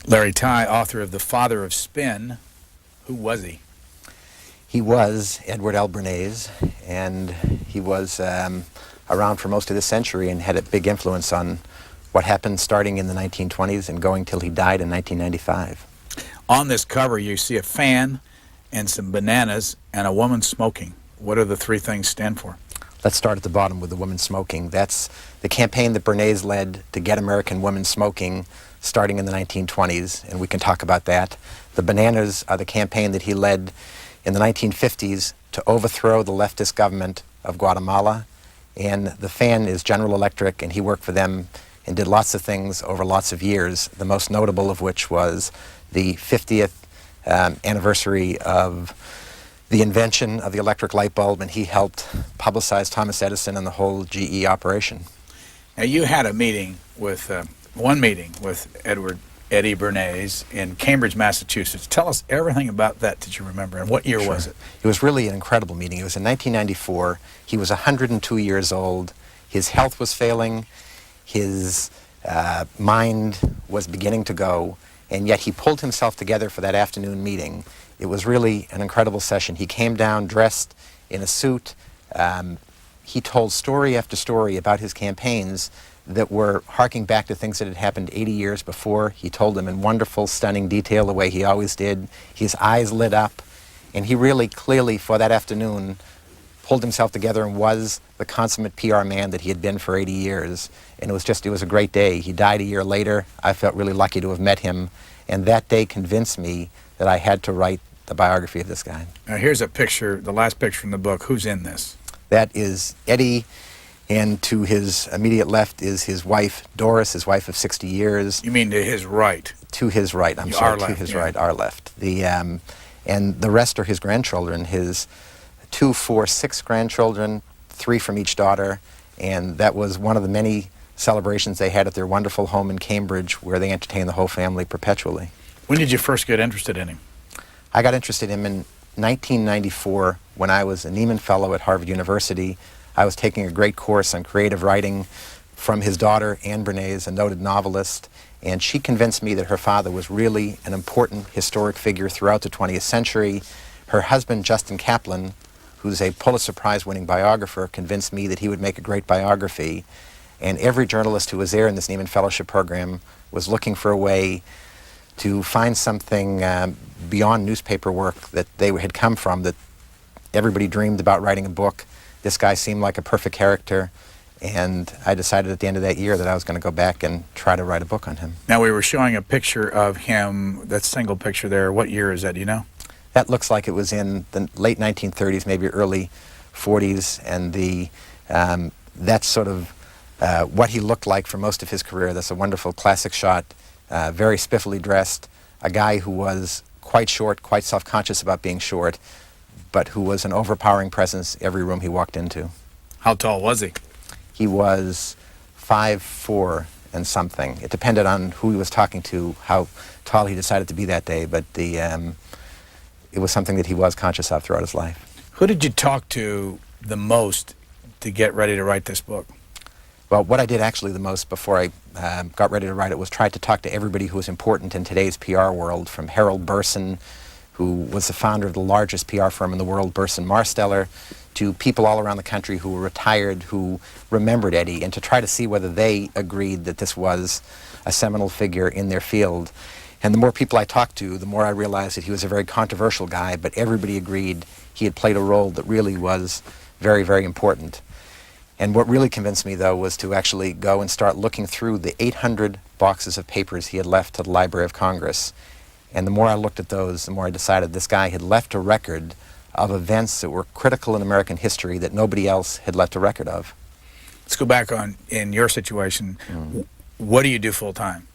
Larry Tye, author of The Father of Spin. Who was he? He was Edward L. Bernays, and he was around for most of this century and had a big influence on what happened starting in the 1920s and going till he died in 1995. On this cover, you see a fan and some bananas and a woman smoking. What do the three things stand for? Let's start at the bottom with the woman smoking. That's the campaign that Bernays led to get American women smoking starting in the 1920s, and we can talk about that. The bananas are the campaign that he led in the 1950s to overthrow the leftist government of Guatemala, and the fan is General Electric, and he worked for them and did lots of things over lots of years, the most notable of which was the 50th anniversary of the invention of the electric light bulb, and he helped publicize Thomas Edison and the whole GE operation. Now, you had a meeting with, one meeting with Eddie Bernays in Cambridge, Massachusetts. Tell us everything about that you remember, and what year was it? It was really an incredible meeting. It was in 1994. He was 102 years old. His health was failing. His mind was beginning to go, and yet he pulled himself together for that afternoon meeting. It was really an incredible session. He came down dressed in a suit. He told story after story about his campaigns that were harking back to things that had happened 80 years before. He told them in wonderful, stunning detail, the way he always did. His eyes lit up, and he really clearly, for that afternoon, pulled himself together and was the consummate PR man that he had been for 80 years. And it was a great day. He died a year later. I felt really lucky to have met him, and that day convinced me that I had to write the biography of this guy. Now, here's a picture, the last picture from the book. Who's in this? That is Eddie, and to his immediate left is his wife, Doris, his wife of 60 years. You mean to his right? To his right, I'm sorry, to his right, our left. And the rest are his grandchildren, his 2, 4, 6 grandchildren, 3 from each daughter, and that was one of the many celebrations they had at their wonderful home in Cambridge, where they entertained the whole family perpetually. When did you first get interested in him? I got interested in him in 1994 when I was a Nieman Fellow at Harvard University. I was taking a great course on creative writing from his daughter, Anne Bernays, a noted novelist, and she convinced me that her father was really an important historic figure throughout the 20th century. Her husband, Justin Kaplan, who's a Pulitzer Prize-winning biographer, convinced me that he would make a great biography, and every journalist who was there in this Nieman Fellowship program was looking for a way to find something beyond newspaper work that they had come from, that everybody dreamed about writing a book. This guy seemed like a perfect character, and I decided at the end of that year that I was going to go back and try to write a book on him. Now, we were showing a picture of him, that single picture there. What year is that, do you know? That looks like it was in the late 1930s, maybe early 40s, and that's sort of what he looked like for most of his career. That's a wonderful classic shot, very spiffily dressed, a guy who was quite short, quite self-conscious about being short, but who was an overpowering presence every room he walked into. How tall was he? He was 5'4" and something. It depended on who he was talking to, how tall he decided to be that day, but it was something that he was conscious of throughout his life. Who did you talk to the most to get ready to write this book? Well, what I did actually the most before I got ready to write it was try to talk to everybody who was important in today's PR world, from Harold Burson, who was the founder of the largest PR firm in the world, Burson Marsteller, to people all around the country who were retired, who remembered Eddie, and to try to see whether they agreed that this was a seminal figure in their field. And the more people I talked to, the more I realized that he was a very controversial guy, but everybody agreed he had played a role that really was very, very important. And what really convinced me, though, was to actually go and start looking through the 800 boxes of papers he had left to the Library of Congress. And the more I looked at those, the more I decided this guy had left a record of events that were critical in American history that nobody else had left a record of. Let's go back in your situation. What do you do full-time?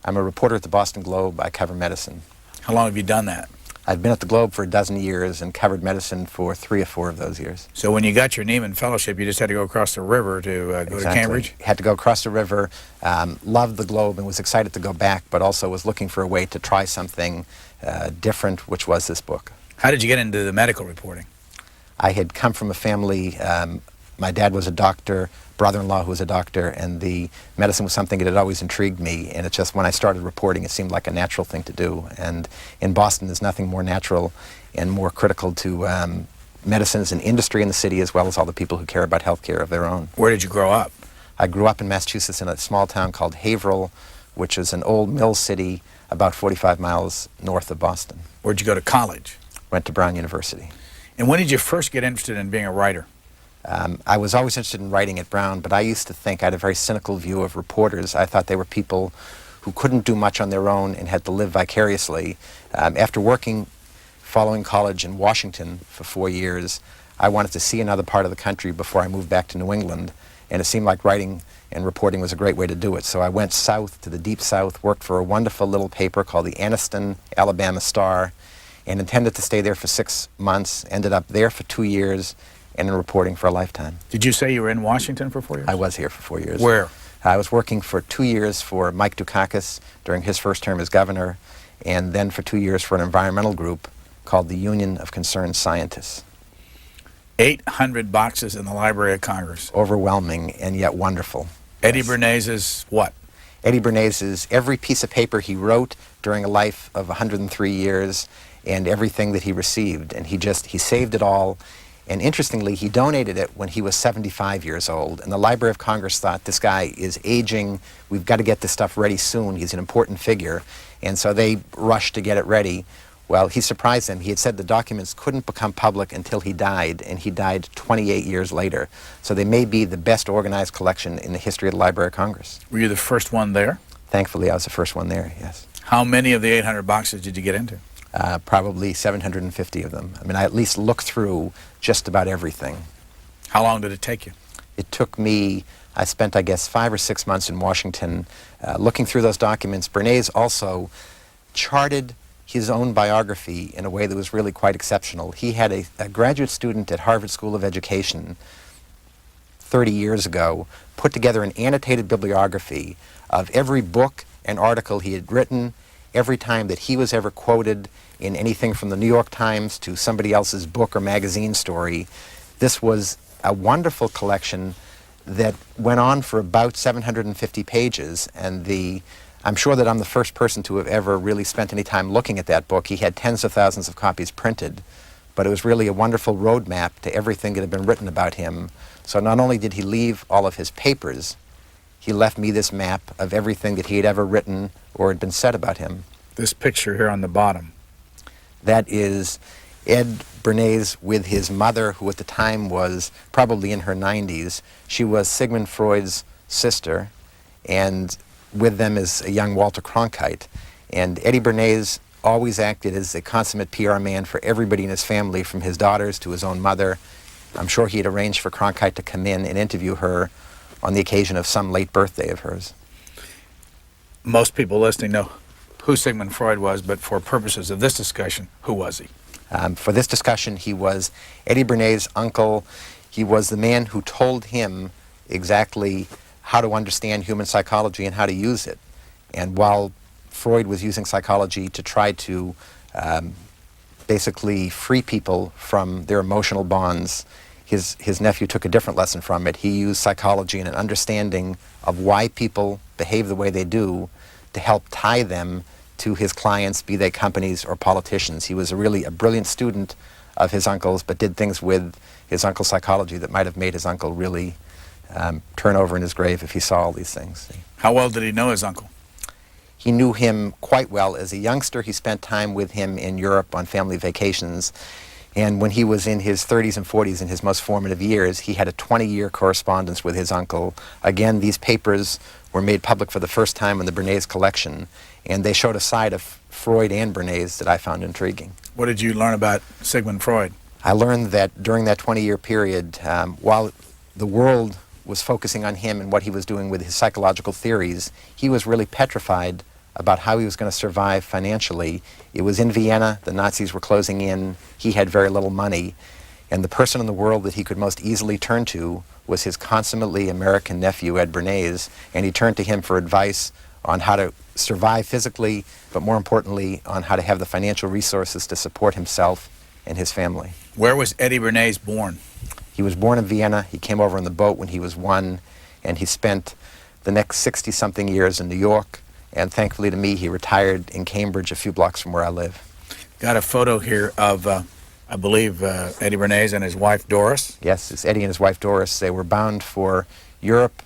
I'm a reporter at the Boston Globe. I cover medicine. How long have you done that? I've been at the Globe for 12 years and covered medicine for 3 or 4 of those years. So when you got your Nieman Fellowship, you just had to go across the river to go to Cambridge? Had to go across the river, loved the Globe and was excited to go back, but also was looking for a way to try something different, which was this book. How did you get into the medical reporting? I had come from a family, my dad was a doctor, brother-in-law who was a doctor, and the medicine was something that had always intrigued me, and it's just when I started reporting it seemed like a natural thing to do. And in Boston there's nothing more natural and more critical to medicine as an industry in the city, as well as all the people who care about healthcare of their own. Where did you grow up? I grew up in Massachusetts in a small town called Haverhill, which is an old mill city about 45 miles north of Boston. Where'd you go to college? Went to Brown University. And when did you first get interested in being a writer? I was always interested in writing at Brown, but I used to think I had a very cynical view of reporters. I thought they were people who couldn't do much on their own and had to live vicariously. After working following college in Washington for 4 years, I wanted to see another part of the country before I moved back to New England, and it seemed like writing and reporting was a great way to do it. So I went south to the deep south, worked for a wonderful little paper called the Anniston, Alabama Star, and intended to stay there for 6 months, ended up there for 2 years, and in reporting for a lifetime. Did you say you were in Washington for 4 years? I was here for 4 years. Where? I was working for 2 years for Mike Dukakis during his first term as governor, and then for 2 years for an environmental group called the Union of Concerned Scientists. 800 boxes in the Library of Congress. Overwhelming and yet wonderful. Eddie Yes. Bernays is what? Eddie Bernays is every piece of paper he wrote during a life of 103 years and everything that he received. And he saved it all. And interestingly, he donated it when he was 75 years old. And the Library of Congress thought, this guy is aging. We've got to get this stuff ready soon. He's an important figure. And so they rushed to get it ready. Well, he surprised them. He had said the documents couldn't become public until he died, and he died 28 years later. So they may be the best organized collection in the history of the Library of Congress. Were you the first one there? Thankfully, I was the first one there, yes. How many of the 800 boxes did you get into? Probably 750 of them. I mean, I at least looked through just about everything. How long did it take you? It took me, I spent, I guess, 5 or 6 months in Washington looking through those documents. Bernays also charted his own biography in a way that was really quite exceptional. He had a graduate student at Harvard School of Education 30 years ago put together an annotated bibliography of every book and article he had written, every time that he was ever quoted in anything from the New York Times to somebody else's book or magazine story. This was a wonderful collection that went on for about 750 pages, and I'm sure that I'm the first person to have ever really spent any time looking at that book. He had tens of thousands of copies printed, but it was really a wonderful roadmap to everything that had been written about him. So not only did he leave all of his papers, he left me this map of everything that he had ever written or had been said about him. This picture here on the bottom. That is Ed Bernays with his mother, who at the time was probably in her 90s. She was Sigmund Freud's sister, and with them is a young Walter Cronkite. And Eddie Bernays always acted as a consummate PR man for everybody in his family, from his daughters to his own mother. I'm sure he had arranged for Cronkite to come in and interview her on the occasion of some late birthday of hers. Most people listening know who Sigmund Freud was, but for purposes of this discussion, who was he? For this discussion, he was Eddie Bernays' uncle. He was the man who told him exactly how to understand human psychology and how to use it. And while Freud was using psychology to try to basically free people from their emotional bonds, his nephew took a different lesson from it. He used psychology and an understanding of why people behave the way they do to help tie them to his clients, be they companies or politicians. He was really a brilliant student of his uncle's, but did things with his uncle's psychology that might have made his uncle really turn over in his grave if he saw all these things. How well did he know his uncle? He knew him quite well. As a youngster, he spent time with him in Europe on family vacations. And when he was in his 30s and 40s, in his most formative years, he had a 20-year correspondence with his uncle. Again, these papers were made public for the first time in the Bernays collection, and they showed a side of Freud and Bernays that I found intriguing. What did you learn about Sigmund Freud? I learned that during that 20-year period, while the world was focusing on him and what he was doing with his psychological theories, he was really petrified about how he was going to survive financially. It was in Vienna, the Nazis were closing in, he had very little money, and the person in the world that he could most easily turn to was his consummately American nephew, Ed Bernays, and he turned to him for advice on how to survive physically, but more importantly, on how to have the financial resources to support himself and his family. Where was Eddie Bernays born? He He was born in Vienna. He came over on the boat when he was 1, and he spent the next 60-something years in New York. And thankfully to me, he retired in Cambridge, a few blocks from where I live. Got a photo here of, I believe, Eddie Bernays and his wife, Doris. Yes, it's Eddie and his wife, Doris. They were bound for Europe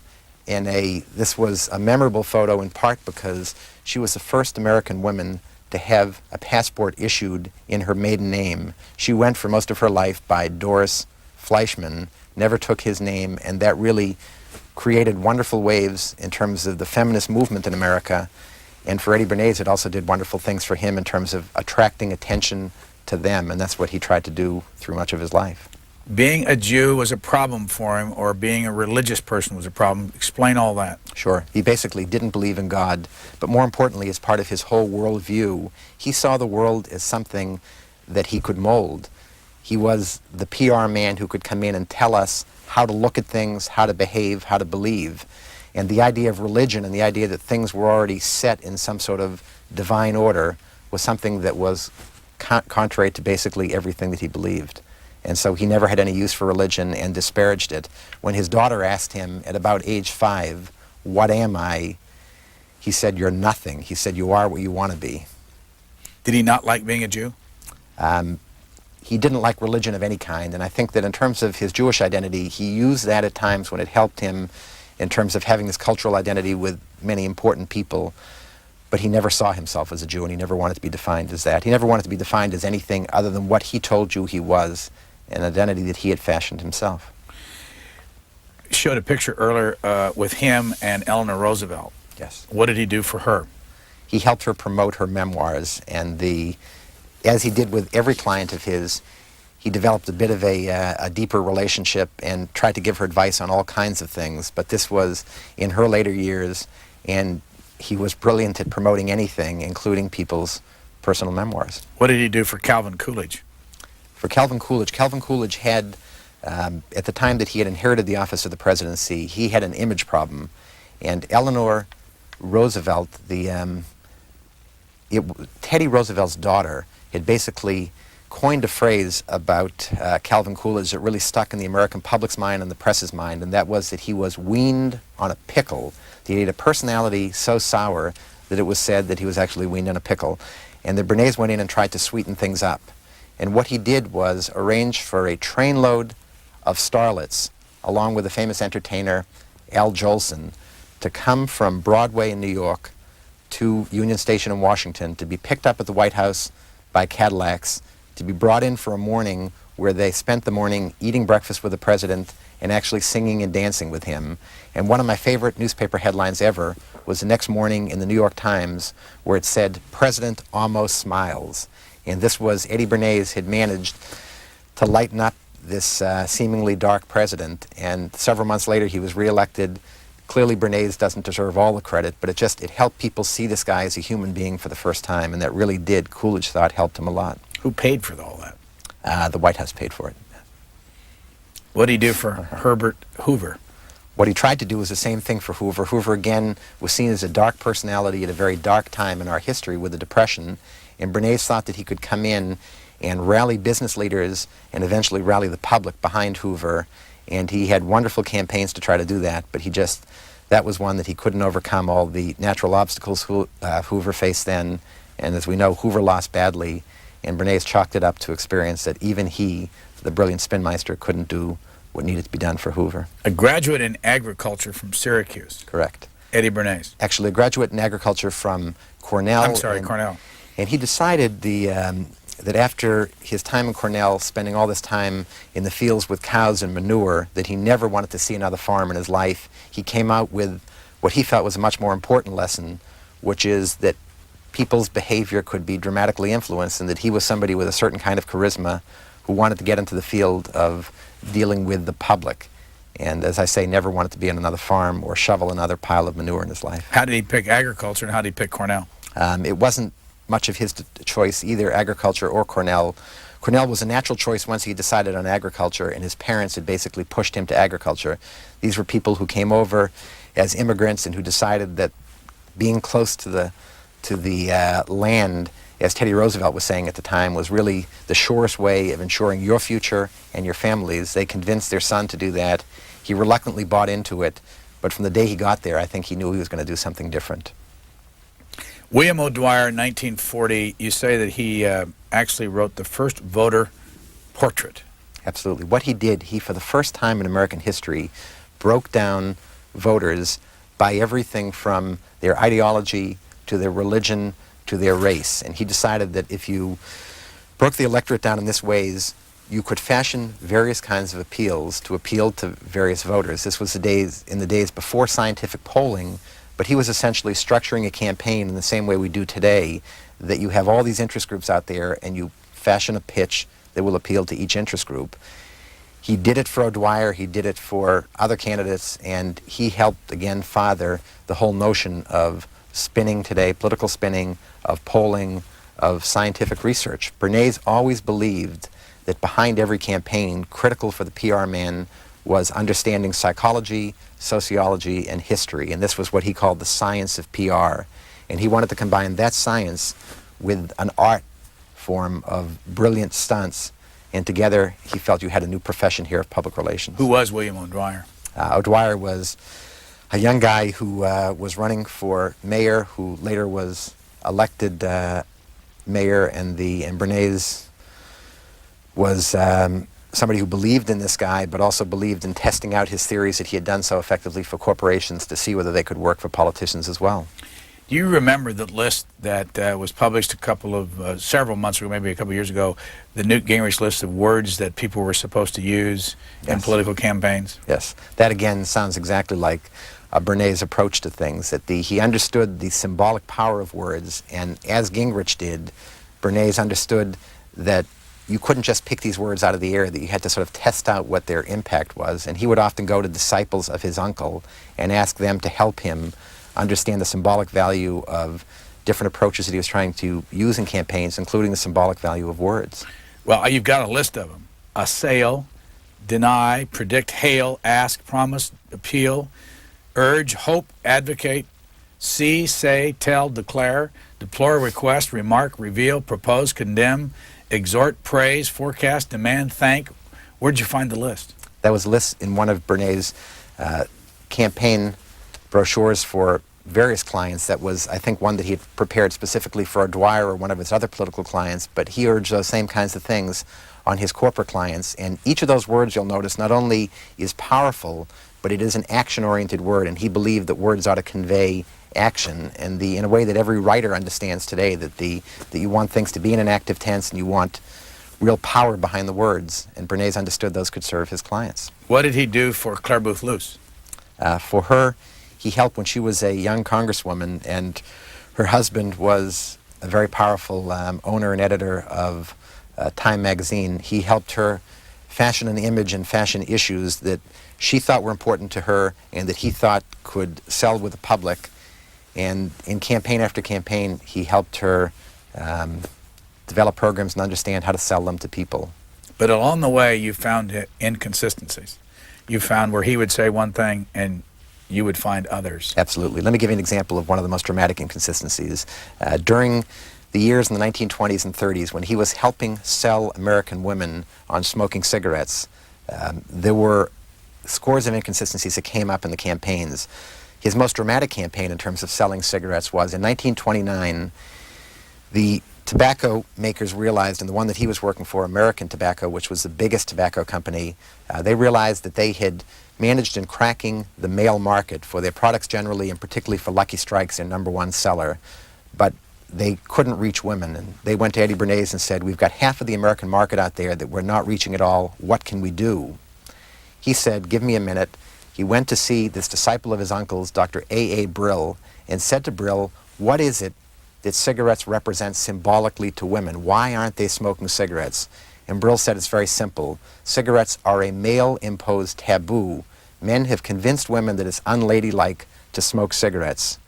this was a memorable photo in part because she was the first American woman to have a passport issued in her maiden name. She went for most of her life by Doris Fleischman, never took his name, and that really created wonderful waves in terms of the feminist movement in America. And for Eddie Bernays, it also did wonderful things for him in terms of attracting attention to them, and that's what he tried to do through much of his life. Being a Jew was a problem for him, or being a religious person was a problem. Explain all that. Sure. He basically didn't believe in God, but more importantly, as part of his whole worldview, he saw the world as something that he could mold. He was the PR man who could come in and tell us how to look at things, how to behave, how to believe. And the idea of religion and the idea that things were already set in some sort of divine order was something that was contrary to basically everything that he believed. And so he never had any use for religion and disparaged it. When his daughter asked him at about age 5, "What am I?" he said, "You're nothing." He said, "You are what you want to be." Did he not like being a Jew? He didn't like religion of any kind, and I think that in terms of his Jewish identity, he used that at times when it helped him in terms of having this cultural identity with many important people, but he never saw himself as a Jew, and he never wanted to be defined as that. He never wanted to be defined as anything other than what he told you he was, an identity that he had fashioned himself. Showed a picture earlier with him and Eleanor Roosevelt. Yes. What did he do for her? He helped her promote her memoirs, and as he did with every client of his, he developed a bit of a deeper relationship and tried to give her advice on all kinds of things. But this was in her later years, and he was brilliant at promoting anything, including people's personal memoirs. What did he do for Calvin Coolidge? For Calvin Coolidge had, at the time that he had inherited the office of the presidency, he had an image problem. And Eleanor Roosevelt, Teddy Roosevelt's daughter, had basically coined a phrase about Calvin Coolidge that really stuck in the American public's mind and the press's mind, and that was that he was weaned on a pickle. He had a personality so sour that it was said that he was actually weaned on a pickle. And the Bernays went in and tried to sweeten things up. And what he did was arrange for a trainload of starlets, along with the famous entertainer Al Jolson, to come from Broadway in New York to Union Station in Washington, to be picked up at the White House by Cadillacs, to be brought in for a morning where they spent the morning eating breakfast with the president and actually singing and dancing with him. And one of my favorite newspaper headlines ever was the next morning in the New York Times, where it said, "President almost smiles." And this was Eddie Bernays had managed to lighten up this seemingly dark president. And several months later, he was reelected. Clearly, Bernays doesn't deserve all the credit, but it helped people see this guy as a human being for the first time, and that really did, Coolidge thought, helped him a lot. Who paid for all that? The White House paid for it. What did he do for Herbert Hoover? What he tried to do was the same thing for Hoover. Hoover, again, was seen as a dark personality at a very dark time in our history with the Depression, and Bernays thought that he could come in and rally business leaders and eventually rally the public behind Hoover, and he had wonderful campaigns to try to do that, but that was one that he couldn't overcome all the natural obstacles Hoover faced then, and as we know, Hoover lost badly, and Bernays chalked it up to experience that even he, the brilliant spinmeister, couldn't do what needed to be done for Hoover. A graduate in agriculture from Syracuse. Correct. Eddie Bernays. Actually, a graduate in agriculture from Cornell. Cornell. And he decided that after his time in Cornell, spending all this time in the fields with cows and manure, that he never wanted to see another farm in his life. He came out with what he felt was a much more important lesson, which is that people's behavior could be dramatically influenced, and that he was somebody with a certain kind of charisma who wanted to get into the field of dealing with the public. And as I say, never wanted to be on another farm or shovel another pile of manure in his life. How did he pick agriculture, and how did he pick Cornell? It wasn't much of his choice, either agriculture or Cornell. Cornell was a natural choice once he decided on agriculture, and his parents had basically pushed him to agriculture. These were people who came over as immigrants and who decided that being close to the land as Teddy Roosevelt was saying at the time, was really the surest way of ensuring your future and your families. They convinced their son to do that. He reluctantly bought into it, but from the day he got there, I think he knew he was going to do something different. William O'Dwyer, 1940, you say that he actually wrote the first voter portrait. Absolutely. What he did, he, for the first time in American history, broke down voters by everything from their ideology to their religion to their race. And he decided that if you broke the electorate down in this ways, you could fashion various kinds of appeals to appeal to various voters. This was in the days before scientific polling, but he was essentially structuring a campaign in the same way we do today, that you have all these interest groups out there and you fashion a pitch that will appeal to each interest group. He did it for O'Dwyer, he did it for other candidates, and he helped, again, father the whole notion of spinning today, political spinning, of polling, of scientific research. Bernays always believed that behind every campaign, critical for the PR man was understanding psychology, sociology, and history, and this was what he called the science of PR. And he wanted to combine that science with an art form of brilliant stunts, and together he felt you had a new profession here of public relations. Who was William O'Dwyer? O'Dwyer was a young guy who was running for mayor, who later was elected mayor, and Bernays was somebody who believed in this guy, but also believed in testing out his theories that he had done so effectively for corporations to see whether they could work for politicians as well. Do you remember the list that was published several months ago, maybe a couple years ago, the Newt Gingrich list of words that people were supposed to use in political campaigns? Yes. That, again, sounds exactly like Bernays' approach to things, that he understood the symbolic power of words, and as Gingrich did, Bernays understood that you couldn't just pick these words out of the air, that you had to sort of test out what their impact was, and he would often go to disciples of his uncle and ask them to help him understand the symbolic value of different approaches that he was trying to use in campaigns, including the symbolic value of words. Well, you've got a list of them. Assail, deny, predict, hail, ask, promise, appeal, urge, hope, advocate, see, say, tell, declare, deplore, request, remark, reveal, propose, condemn, exhort, praise, forecast, demand, thank. Where'd you find the list? That was a list in one of Bernays' campaign brochures for various clients. That was, I think, one that he had prepared specifically for O'Dwyer or one of his other political clients, but he urged those same kinds of things on his corporate clients. And each of those words, you'll notice, not only is powerful, but it is an action-oriented word, and he believed that words ought to convey action, and in a way that every writer understands today, that you want things to be in an active tense and you want real power behind the words, and Bernays understood those could serve his clients. What did he do for Claire Booth Luce? For her, he helped when she was a young congresswoman, and her husband was a very powerful owner and editor of Time magazine. He helped her fashion an image and fashion issues that she thought were important to her and that he thought could sell with the public. And in campaign after campaign, he helped her develop programs and understand how to sell them to people. But along the way, you found inconsistencies. You found where he would say one thing and you would find others. Absolutely. Let me give you an example of one of the most dramatic inconsistencies. During the years in the 1920s and 30s, when he was helping sell American women on smoking cigarettes, there were scores of inconsistencies that came up in the campaigns. His most dramatic campaign in terms of selling cigarettes was in 1929, the tobacco makers realized, and the one that he was working for, American Tobacco, which was the biggest tobacco company, they realized that they had managed in cracking the male market for their products generally, and particularly for Lucky Strikes, their #1 seller, but they couldn't reach women. And they went to Eddie Bernays and said, we've got half of the American market out there that we're not reaching at all. What can we do? He said, give me a minute. He went to see this disciple of his uncle's, Dr. A.A. Brill, and said to Brill, what is it that cigarettes represent symbolically to women? Why aren't they smoking cigarettes? And Brill said it's very simple. Cigarettes are a male-imposed taboo. Men have convinced women that it's unladylike to smoke cigarettes.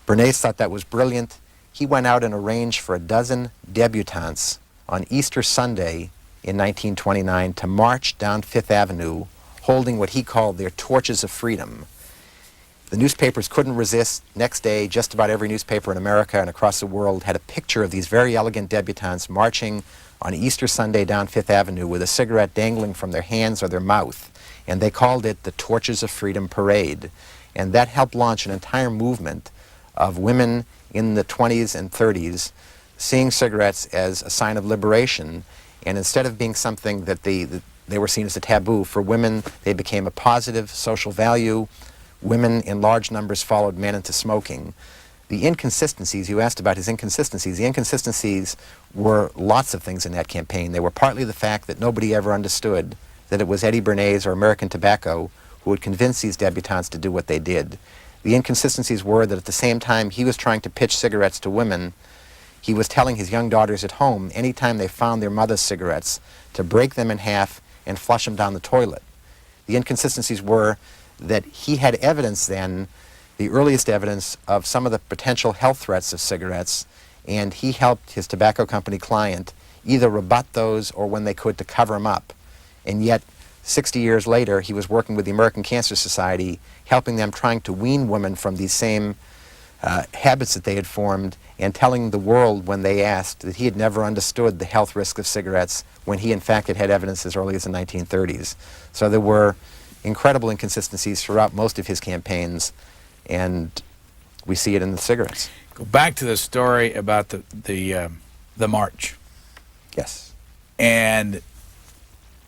Bernays thought that was brilliant. He went out and arranged for a dozen debutantes on Easter Sunday in 1929 to march down Fifth Avenue holding what he called their torches of freedom. The newspapers couldn't resist. Next day, just about every newspaper in America and across the world had a picture of these very elegant debutantes marching on Easter Sunday down Fifth Avenue with a cigarette dangling from their hands or their mouth. And they called it the Torches of Freedom Parade. And that helped launch an entire movement of women in the 20s and 30s seeing cigarettes as a sign of liberation. And instead of being something that they were seen as a taboo, for women, they became a positive social value. Women in large numbers followed men into smoking. The inconsistencies, you asked about his inconsistencies, the inconsistencies were lots of things in that campaign. They were partly the fact that nobody ever understood that it was Eddie Bernays or American Tobacco who would convince these debutantes to do what they did. The inconsistencies were that at the same time he was trying to pitch cigarettes to women, he was telling his young daughters at home, anytime they found their mother's cigarettes, to break them in half and flush them down the toilet. The inconsistencies were that he had evidence then, the earliest evidence of some of the potential health threats of cigarettes, and he helped his tobacco company client either rebut those or, when they could, to cover them up. And yet, 60 years later, he was working with the American Cancer Society, helping them, trying to wean women from these same habits that they had formed, and telling the world when they asked that he had never understood the health risk of cigarettes when he in fact had evidence as early as the 1930s. So there were incredible inconsistencies throughout most of his campaigns, and we see it in the cigarettes. Go back to the story about the march. Yes. And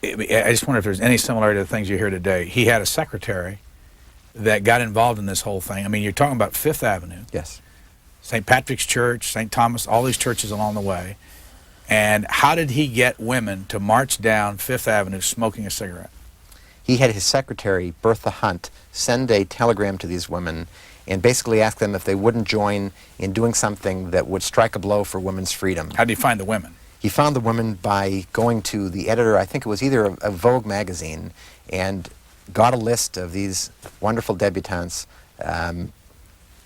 I just wonder if there's any similarity to the things you hear today. He had a secretary that got involved in this whole thing. I mean, you're talking about Fifth Avenue. Yes. St. Patrick's Church, St. Thomas, all these churches along the way. And how did he get women to march down Fifth Avenue smoking a cigarette? He had his secretary, Bertha Hunt, send a telegram to these women and basically ask them if they wouldn't join in doing something that would strike a blow for women's freedom. How did he find the women? He found the women by going to the editor, I think it was either a Vogue magazine, and got a list of these wonderful debutantes.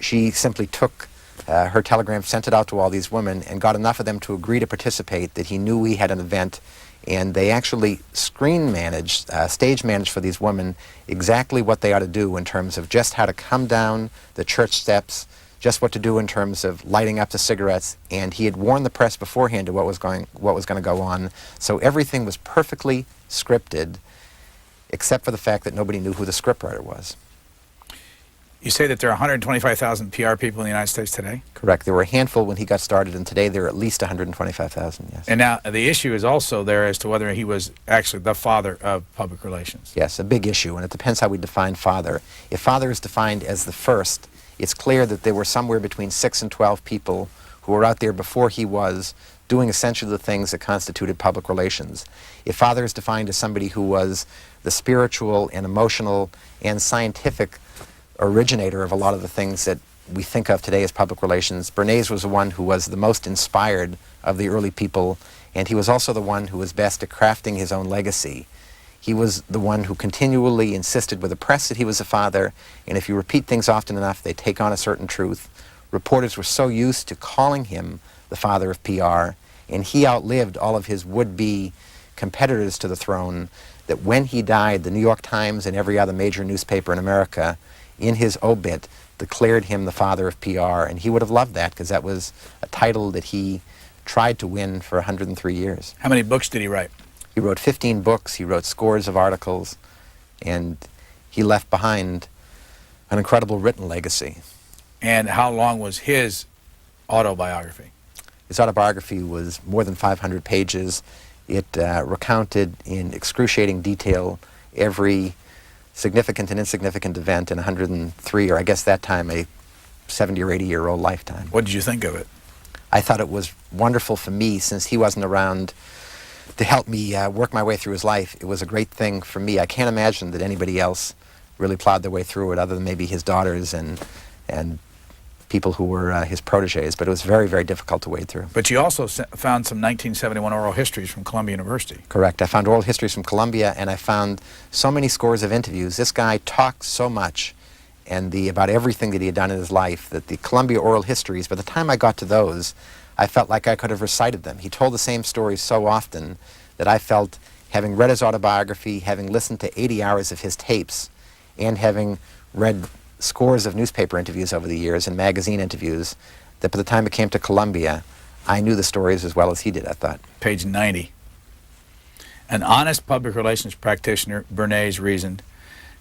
She simply took her telegram, sent it out to all these women, and got enough of them to agree to participate that he knew he had an event. And they actually screen managed, stage managed for these women exactly what they ought to do in terms of just how to come down the church steps, just what to do in terms of lighting up the cigarettes. And he had warned the press beforehand of what was going to go on. So everything was perfectly scripted, except for the fact that nobody knew who the scriptwriter was. You say that there are 125,000 PR people in the United States today? Correct. There were a handful when he got started, and today there are at least 125,000, yes. And now the issue is also there as to whether he was actually the father of public relations. Yes, a big issue, and it depends how we define father. If father is defined as the first, it's clear that there were somewhere between 6 and 12 people who were out there before he was doing essentially the things that constituted public relations. If father is defined as somebody who was the spiritual and emotional and scientific originator of a lot of the things that we think of today as public relations, Bernays was the one who was the most inspired of the early people, and he was also the one who was best at crafting his own legacy. He was the one who continually insisted with the press that he was a father, and if you repeat things often enough, they take on a certain truth. Reporters were so used to calling him the father of PR, and he outlived all of his would-be competitors to the throne, that when he died, the New York Times and every other major newspaper in America, in his obit, declared him the father of PR, and he would have loved that because that was a title that he tried to win for 103 years. How many books did he write? He wrote 15 books, he wrote scores of articles, and he left behind an incredible written legacy. And how long was his autobiography? His autobiography was more than 500 pages. It recounted in excruciating detail every significant and insignificant event in 103, or I guess that time, a 70 or 80-year-old lifetime. What did you think of it? I thought it was wonderful for me, since he wasn't around to help me work my way through his life. It was a great thing for me. I can't imagine that anybody else really plowed their way through it, other than maybe his daughters and people who were his protégés, but it was very, very difficult to wade through. But you also found some 1971 oral histories from Columbia University. Correct. I found oral histories from Columbia, and I found so many scores of interviews. This guy talked so much and about everything that he had done in his life that the Columbia oral histories, by the time I got to those, I felt like I could have recited them. He told the same stories so often that I felt, having read his autobiography, having listened to 80 hours of his tapes, and having read scores of newspaper interviews over the years and magazine interviews that by the time it came to Columbia, I knew the stories as well as he did, I thought. Page 90. An honest public relations practitioner, Bernays reasoned,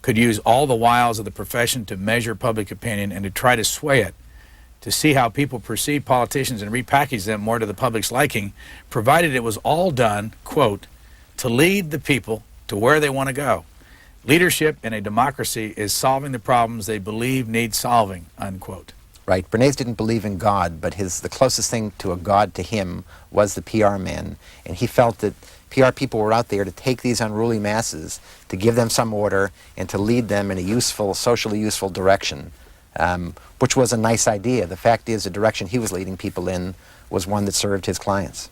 could use all the wiles of the profession to measure public opinion and to try to sway it, to see how people perceive politicians and repackage them more to the public's liking, provided it was all done, quote, to lead the people to where they want to go. Leadership in a democracy is solving the problems they believe need solving, unquote. Right. Bernays didn't believe in God, but the closest thing to a God to him was the PR man. And he felt that PR people were out there to take these unruly masses, to give them some order, and to lead them in a useful, socially useful direction, which was a nice idea. The fact is, the direction he was leading people in was one that served his clients.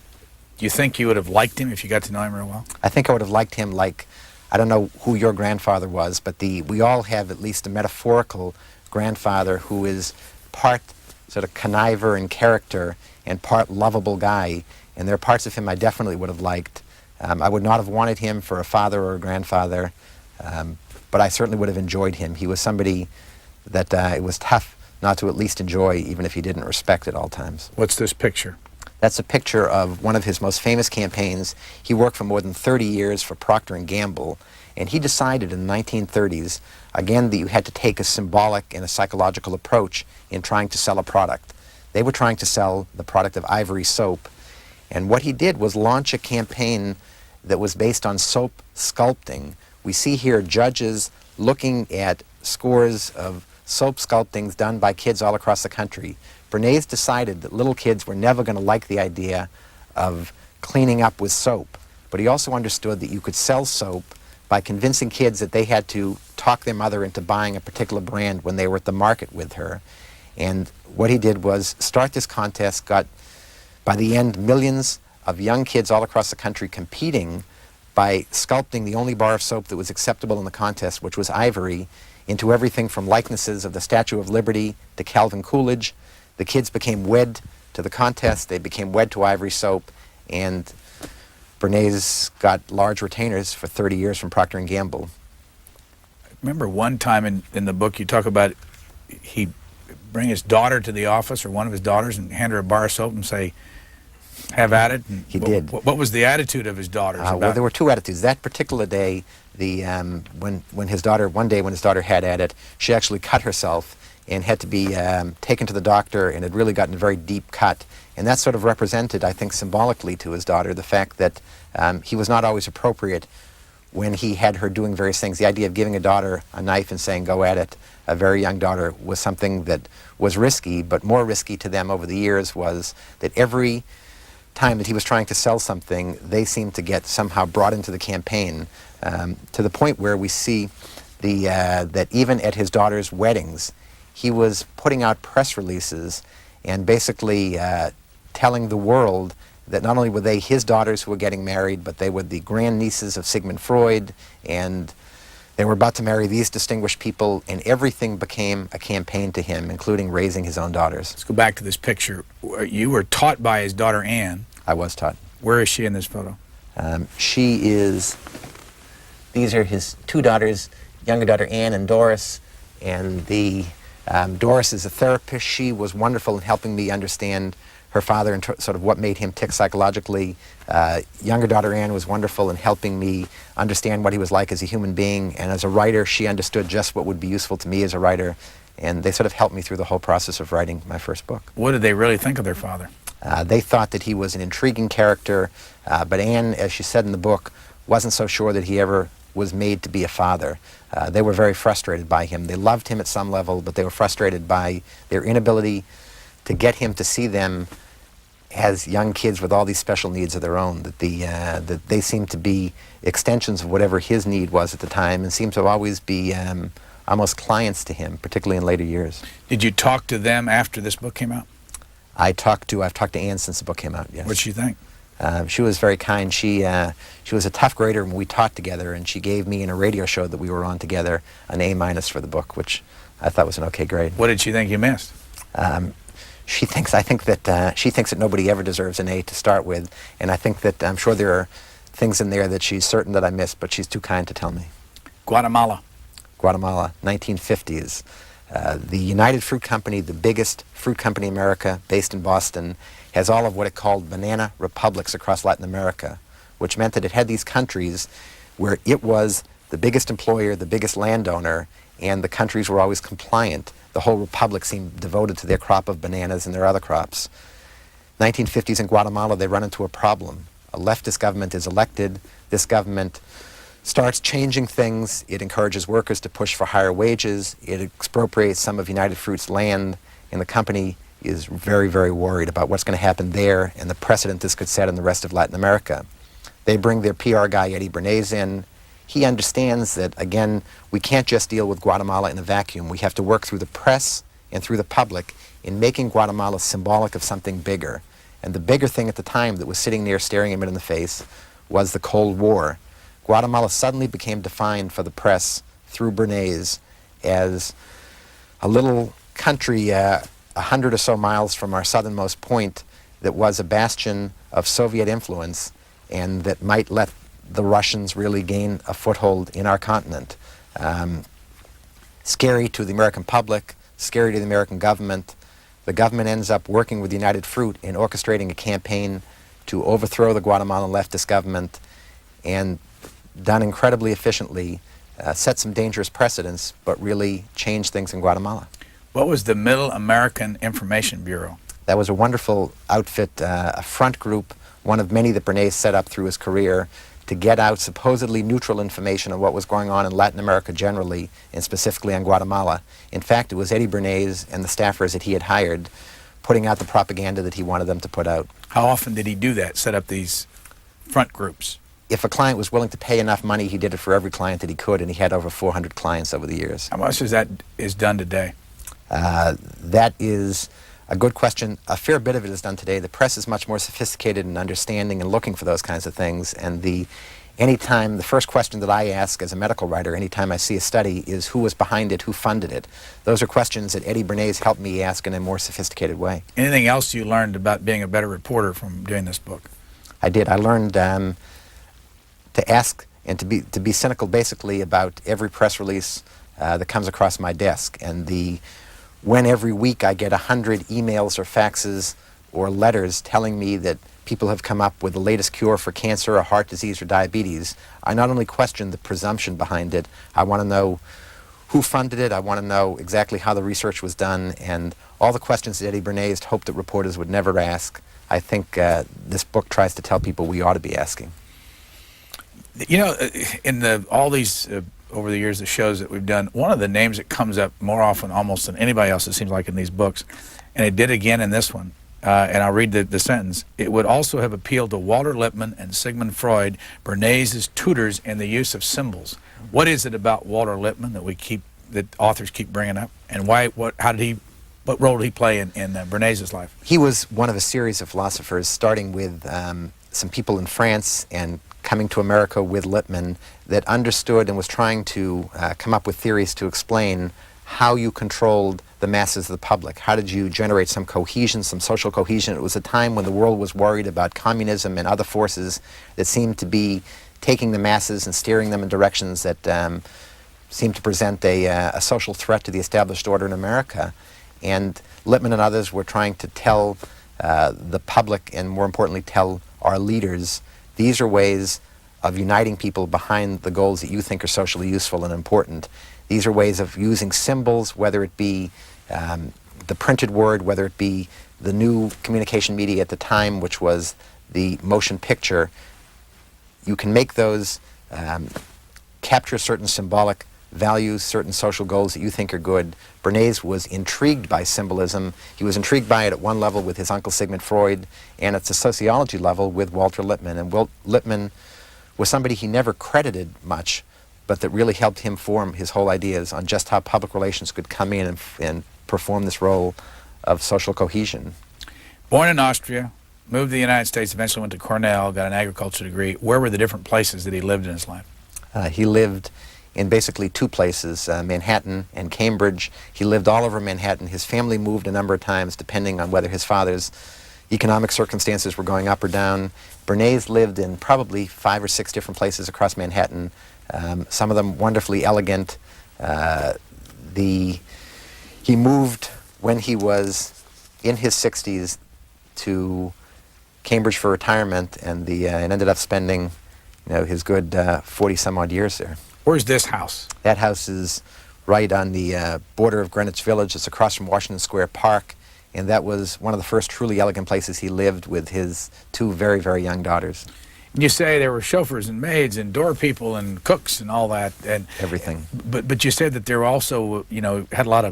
Do you think you would have liked him if you got to know him real well? I think I would have liked him like, I don't know who your grandfather was, but we all have at least a metaphorical grandfather who is part sort of conniver in character and part lovable guy, and there are parts of him I definitely would have liked. I would not have wanted him for a father or a grandfather, but I certainly would have enjoyed him. He was somebody that it was tough not to at least enjoy, even if he didn't respect at all times. What's this picture? That's a picture of one of his most famous campaigns. He worked for more than 30 years for Procter & Gamble, and he decided in the 1930s, again, that you had to take a symbolic and a psychological approach in trying to sell a product. They were trying to sell the product of Ivory soap, and what he did was launch a campaign that was based on soap sculpting. We see here judges looking at scores of soap sculptings done by kids all across the country. Bernays decided that little kids were never going to like the idea of cleaning up with soap, but he also understood that you could sell soap by convincing kids that they had to talk their mother into buying a particular brand when they were at the market with her. And what he did was start this contest, got, by the end, millions of young kids all across the country competing by sculpting the only bar of soap that was acceptable in the contest, which was ivory, into everything from likenesses of the Statue of Liberty to Calvin Coolidge. The kids became wed to the contest, they became wed to Ivory soap, and Bernays got large retainers for 30 years from Procter & Gamble. I remember one time in the book you talk about he bring his daughter to the office, or one of his daughters, and hand her a bar of soap and say, have at it. And he did. What was the attitude of his daughters? Well, there were two attitudes. That particular day, when his daughter had at it, she actually cut herself and had to be taken to the doctor, and had really gotten a very deep cut. And that sort of represented, I think, symbolically to his daughter, the fact that he was not always appropriate when he had her doing various things. The idea of giving a daughter a knife and saying, go at it, a very young daughter, was something that was risky, but more risky to them over the years was that every time that he was trying to sell something, they seemed to get somehow brought into the campaign, to the point where we see that even at his daughter's weddings, he was putting out press releases and basically telling the world that not only were they his daughters who were getting married, but they were the grandnieces of Sigmund Freud, and they were about to marry these distinguished people, and everything became a campaign to him, including raising his own daughters. Let's go back to this picture. You were taught by his daughter, Anne. I was taught. Where is she in this photo? She is, these are his two daughters, younger daughter Anne and Doris, and Doris is a therapist. She was wonderful in helping me understand her father and sort of what made him tick psychologically. Younger daughter Anne was wonderful in helping me understand what he was like as a human being, and as a writer, she understood just what would be useful to me as a writer, and they sort of helped me through the whole process of writing my first book. What did they really think of their father? They thought that he was an intriguing character, but Anne, as she said in the book, wasn't so sure that he ever was made to be a father. They were very frustrated by him. They loved him at some level, but they were frustrated by their inability to get him to see them as young kids with all these special needs of their own, that they seemed to be extensions of whatever his need was at the time, and seemed to always be almost clients to him, particularly in later years. Did you talk to them after this book came out? I've talked to Anne since the book came out, yes. What'd she think? She was very kind. She was a tough grader when we taught together, and she gave me in a radio show that we were on together an A- for the book, which I thought was an okay grade. What did she think you missed? She thinks that nobody ever deserves an A to start with, and I think that I'm sure there are things in there that she's certain that I missed, but she's too kind to tell me. Guatemala. Guatemala, 1950s. The United Fruit Company, the biggest fruit company in America, based in Boston, has all of what it called banana republics across Latin America, which meant that it had these countries where it was the biggest employer, the biggest landowner, and the countries were always compliant. The whole republic seemed devoted to their crop of bananas and their other crops. 1950s in Guatemala, they run into a problem. A leftist government is elected. This government starts changing things. It encourages workers to push for higher wages. It expropriates some of United Fruit's land, and the company is very, very worried about what's going to happen there and the precedent this could set in the rest of Latin America. They bring their PR guy, Eddie Bernays, in. He understands that, again, we can't just deal with Guatemala in a vacuum. We have to work through the press and through the public in making Guatemala symbolic of something bigger. And the bigger thing at the time that was sitting there staring him in the face was the Cold War. Guatemala suddenly became defined for the press through Bernays as a little country 100 or so miles from our southernmost point that was a bastion of Soviet influence and that might let the Russians really gain a foothold in our continent. Scary to the American public, scary to the American government. The government ends up working with United Fruit in orchestrating a campaign to overthrow the Guatemalan leftist government, and done incredibly efficiently, set some dangerous precedents, but really changed things in Guatemala. What was the Middle American Information Bureau? That was a wonderful outfit, a front group, one of many that Bernays set up through his career to get out supposedly neutral information on what was going on in Latin America generally, and specifically on Guatemala. In fact, it was Eddie Bernays and the staffers that he had hired putting out the propaganda that he wanted them to put out. How often did he do that, set up these front groups? If a client was willing to pay enough money, he did it for every client that he could, and he had over 400 clients over the years. How much is that is done today? That is a good question. A fair bit of it is done today. The press is much more sophisticated in understanding and looking for those kinds of things. And the first question that I ask as a medical writer, anytime I see a study, is who was behind it, who funded it. Those are questions that Eddie Bernays helped me ask in a more sophisticated way. Anything else you learned about being a better reporter from doing this book? I did. I learned to ask and to be cynical basically about every press release that comes across my desk. And when every week I get 100 emails or faxes or letters telling me that people have come up with the latest cure for cancer or heart disease or diabetes, I not only question the presumption behind it, I want to know who funded it, I want to know exactly how the research was done, and all the questions that Eddie Bernays hoped that reporters would never ask. I think this book tries to tell people we ought to be asking. You know, in all these over the years, the shows that we've done, one of the names that comes up more often almost than anybody else, it seems like, in these books, and it did again in this one, and I'll read the sentence. It would also have appealed to Walter Lippmann and Sigmund Freud, Bernays' tutors in the use of symbols. What is it about Walter Lippmann that authors keep bringing up, and what role did he play in Bernays' life? He was one of a series of philosophers, starting with some people in France and coming to America with Lippmann, that understood and was trying to come up with theories to explain how you controlled the masses of the public. How did you generate some cohesion, some social cohesion? It was a time when the world was worried about communism and other forces that seemed to be taking the masses and steering them in directions that seemed to present a social threat to the established order in America. And Lippmann and others were trying to tell the public, and more importantly tell our leaders, these are ways of uniting people behind the goals that you think are socially useful and important. These are ways of using symbols, whether it be the printed word, whether it be the new communication media at the time, which was the motion picture. You can make those capture certain symbolic values, certain social goals that you think are good. Bernays was intrigued by symbolism. He was intrigued by it at one level with his uncle Sigmund Freud, and at the sociology level with Walter Lippmann. And Lippmann was somebody he never credited much, but that really helped him form his whole ideas on just how public relations could come in and perform this role of social cohesion. Born in Austria, moved to the United States, eventually went to Cornell, got an agriculture degree. Where were the different places that he lived in his life? He lived in basically two places, Manhattan and Cambridge. He lived all over Manhattan. His family moved a number of times depending on whether his father's economic circumstances were going up or down. Bernays lived in probably 5 or 6 different places across Manhattan, some of them wonderfully elegant. The He moved when he was in his 60s to Cambridge for retirement, and ended up spending, his good 40 some odd years there. Where's this house? That house is right on the border of Greenwich Village. It's across from Washington Square Park, and that was one of the first truly elegant places he lived with his two very, very young daughters. And you say there were chauffeurs and maids and door people and cooks and all that, and Everything. But you said that there were also, had a lot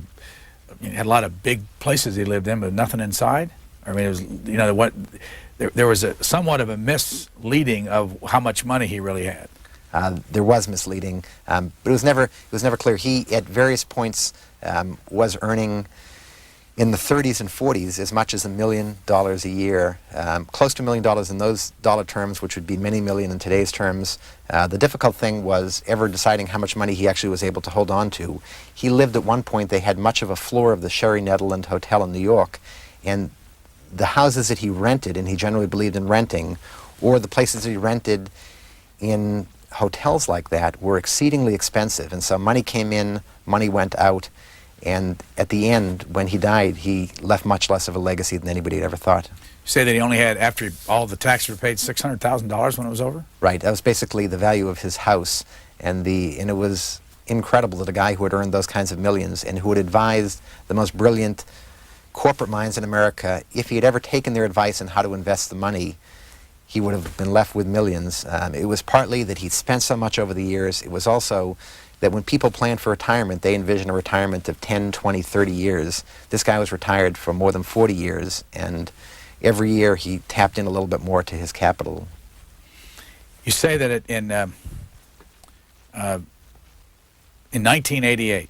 of big places he lived in, but nothing inside. I mean, it was, there was somewhat of a misleading of how much money he really had. There was misleading, but it was never clear. He, at various points, was earning in the 30s and 40s as much as $1 million a year, close to $1 million in those dollar terms, which would be many million in today's terms. The difficult thing was ever deciding how much money he actually was able to hold on to. He lived at one point, they had much of a floor of the Sherry Netherland Hotel in New York, and the houses that he rented, and he generally believed in renting, or the places that he rented in hotels like that, were exceedingly expensive. And so money came in, money went out, and at the end, when he died, he left much less of a legacy than anybody had ever thought. You say that he only had, after all the taxes were paid, $600,000 when it was over? Right. That was basically the value of his house, and it was incredible that a guy who had earned those kinds of millions and who had advised the most brilliant corporate minds in America, if he had ever taken their advice on how to invest the money, he would have been left with millions. It was partly that he'd spent so much over the years. It was also that when people plan for retirement, they envision a retirement of 10, 20, 30 years. This guy was retired for more than 40 years, and every year he tapped in a little bit more to his capital. You say that in 1988,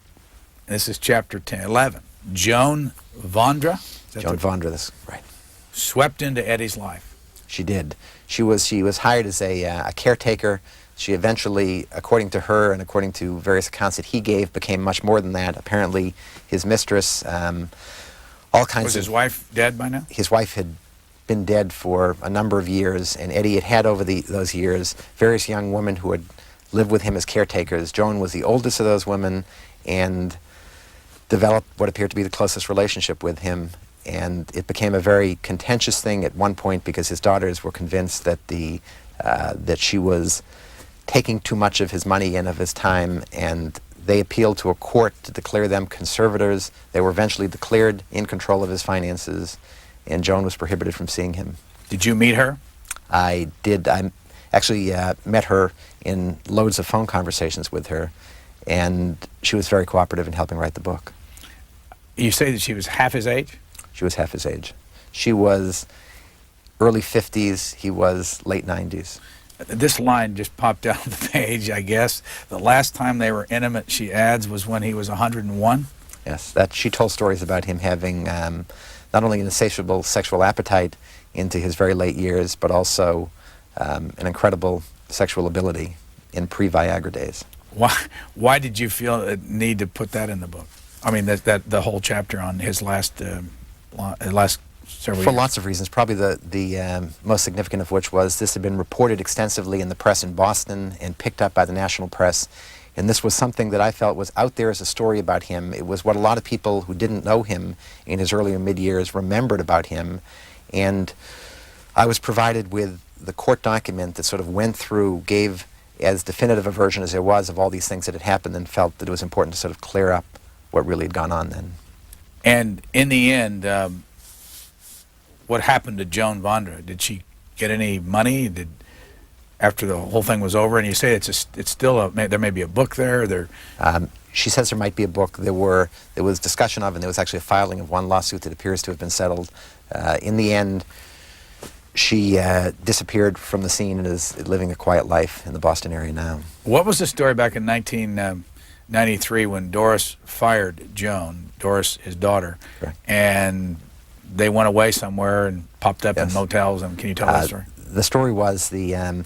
this is chapter 11, Joan Vondra, Joan Vondra, that's right, swept into Eddie's life. She did. She was hired as a caretaker. She eventually, according to her and according to various accounts that he gave, became much more than that. Apparently, his mistress, all kinds of... Was his wife dead by now? His wife had been dead for a number of years, and Eddie had over those years various young women who had lived with him as caretakers. Joan was the oldest of those women and developed what appeared to be the closest relationship with him. And it became a very contentious thing at one point because his daughters were convinced that that she was taking too much of his money and of his time, and they appealed to a court to declare them conservators. They were eventually declared in control of his finances, and Joan was prohibited from seeing him. Did you meet her? I did. I actually met her in loads of phone conversations with her, and she was very cooperative in helping write the book. You say that she was half his age? She was half his age. She was early 50s, he was late 90s. This line just popped down the page, I guess. The last time they were intimate, she adds, was when he was 101? Yes, she told stories about him having not only an insatiable sexual appetite into his very late years, but also an incredible sexual ability in pre-Viagra days. Why did you feel a need to put that in the book? I mean, the whole chapter on his last several years. For lots of reasons. Probably the most significant of which was this had been reported extensively in the press in Boston and picked up by the national press. And this was something that I felt was out there as a story about him. It was what a lot of people who didn't know him in his early and mid-years remembered about him. And I was provided with the court document that sort of went through, gave as definitive a version as there was of all these things that had happened, and felt that it was important to sort of clear up what really had gone on then. And in the end, what happened to Joan Vondra? Did she get any money? After the whole thing was over? And you say it's still there may be a book there. She says there might be a book. There was discussion of, and there was actually a filing of one lawsuit that appears to have been settled. In the end, she disappeared from the scene and is living a quiet life in the Boston area now. What was the story back in 1993 when Doris fired Joan, Doris, his daughter, Correct. And they went away somewhere and popped up in motels? And can you tell that story? The story was they had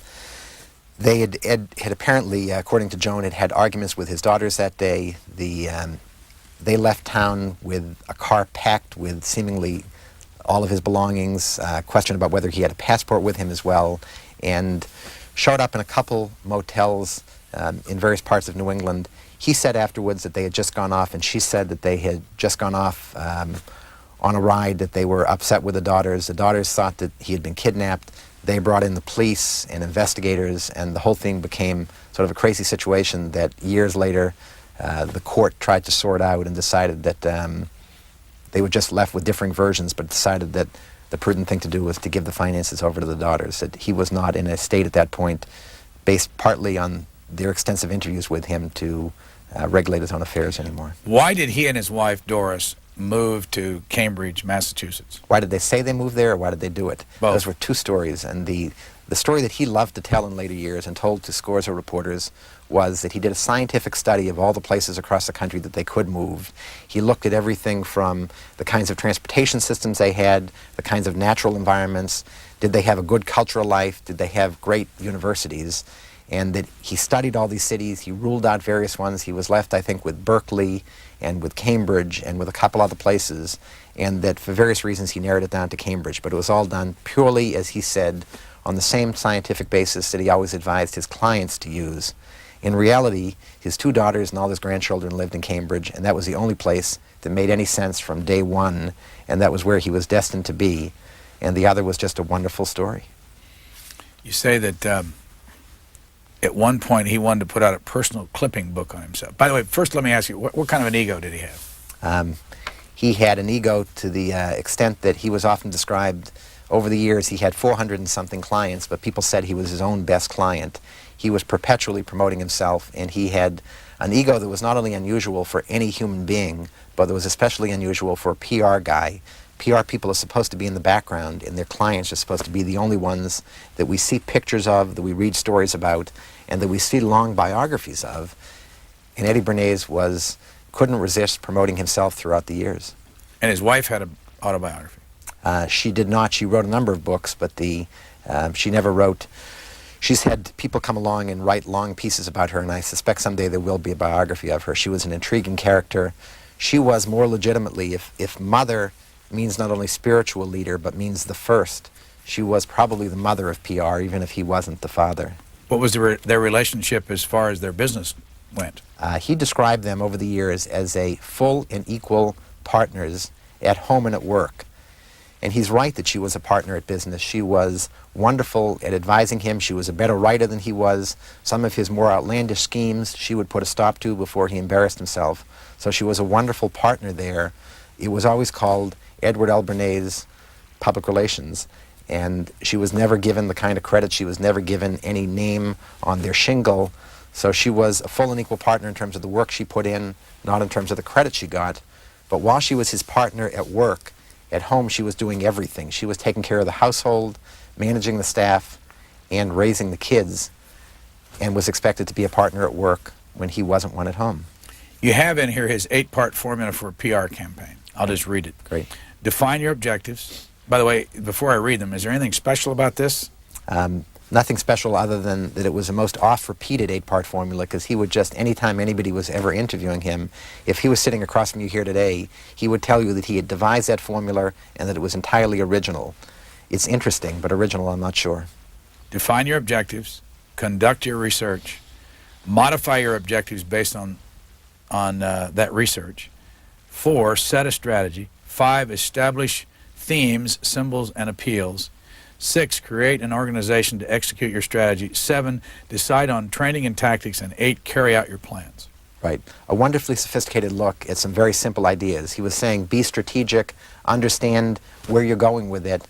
apparently, according to Joan, had arguments with his daughters that day. They left town with a car packed with seemingly all of his belongings, question about whether he had a passport with him as well, and showed up in a couple motels in various parts of New England. He said afterwards that they had just gone off, and she said that they had just gone off on a ride, that they were upset with the daughters. The daughters thought that he had been kidnapped. They brought in the police and investigators, and the whole thing became sort of a crazy situation that years later the court tried to sort out and decided that they were just left with differing versions, but decided that the prudent thing to do was to give the finances over to the daughters, that he was not in a state at that point, based partly on their extensive interviews with him, to regulate his own affairs anymore. Why did he and his wife, Doris, move to Cambridge, Massachusetts? Why did they say they moved there, or why did they do it? Both. Those were two stories, and the story that he loved to tell in later years and told to scores of reporters was that he did a scientific study of all the places across the country that they could move. He looked at everything from the kinds of transportation systems they had, the kinds of natural environments, did they have a good cultural life, did they have great universities, and that he studied all these cities, he ruled out various ones. He was left, I think, with Berkeley and with Cambridge and with a couple other places, and that for various reasons he narrowed it down to Cambridge. But it was all done purely, as he said, on the same scientific basis that he always advised his clients to use. In reality, his two daughters and all his grandchildren lived in Cambridge, and that was the only place that made any sense from day one, and that was where he was destined to be. And the other was just a wonderful story. You say that at one point he wanted to put out a personal clipping book on himself. By the way, first let me ask you, what kind of an ego did he have? He had an ego to the extent that he was often described, over the years he had 400 and something clients, but people said he was his own best client. He was perpetually promoting himself, and he had an ego that was not only unusual for any human being, but that was especially unusual for a PR guy. PR people are supposed to be in the background, and their clients are supposed to be the only ones that we see pictures of, that we read stories about, and that we see long biographies of. And Eddie Bernays couldn't resist promoting himself throughout the years. And his wife had an autobiography. She did not. She wrote a number of books, but she never wrote. She's had people come along and write long pieces about her, and I suspect someday there will be a biography of her. She was an intriguing character. She was more legitimately, if mother means not only spiritual leader, but means the first, she was probably the mother of PR, even if he wasn't the father. What was their relationship as far as their business went? He described them over the years as a full and equal partners at home and at work. And he's right that she was a partner at business. She was wonderful at advising him. She was a better writer than he was. Some of his more outlandish schemes she would put a stop to before he embarrassed himself. So she was a wonderful partner there. It was always called Edward L. Bernays Public Relations, and she was never given the kind of credit. She was never given any name on their shingle. So she was a full and equal partner in terms of the work she put in, not in terms of the credit she got. But while she was his partner at work, at home she was doing everything. She was taking care of the household, managing the staff, and raising the kids, and was expected to be a partner at work when he wasn't one at home. You have in here his 8-part formula for a PR campaign. I'll just read it. Great. Define your objectives. By the way, before I read them, is there anything special about this? Nothing special other than that it was a most oft-repeated 8-part formula, because he would just, anytime anybody was ever interviewing him, if he was sitting across from you here today, he would tell you that he had devised that formula and that it was entirely original. It's interesting, but original I'm not sure. Define your objectives, conduct your research, modify your objectives based on that research. 4, set a strategy. 5, establish themes, symbols, and appeals. 6, create an organization to execute your strategy. 7, decide on training and tactics. And 8, carry out your plans. Right. A wonderfully sophisticated look at some very simple ideas. He was saying be strategic, understand where you're going with it,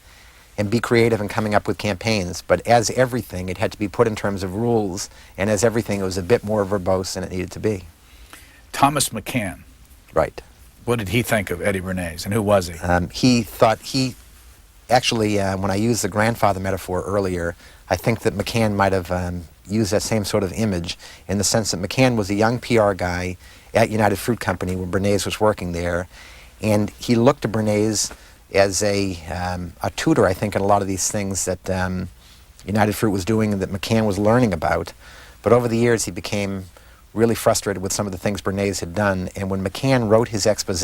and be creative in coming up with campaigns. But as everything, it had to be put in terms of rules, and as everything, it was a bit more verbose than it needed to be. Thomas McCann. Right. What did he think of Eddie Bernays, and who was he? Actually, when I used the grandfather metaphor earlier, I think that McCann might have used that same sort of image, in the sense that McCann was a young PR guy at United Fruit Company when Bernays was working there, and he looked to Bernays as a tutor, I think, in a lot of these things that United Fruit was doing and that McCann was learning about. But over the years, he became really frustrated with some of the things Bernays had done, and when McCann wrote his expose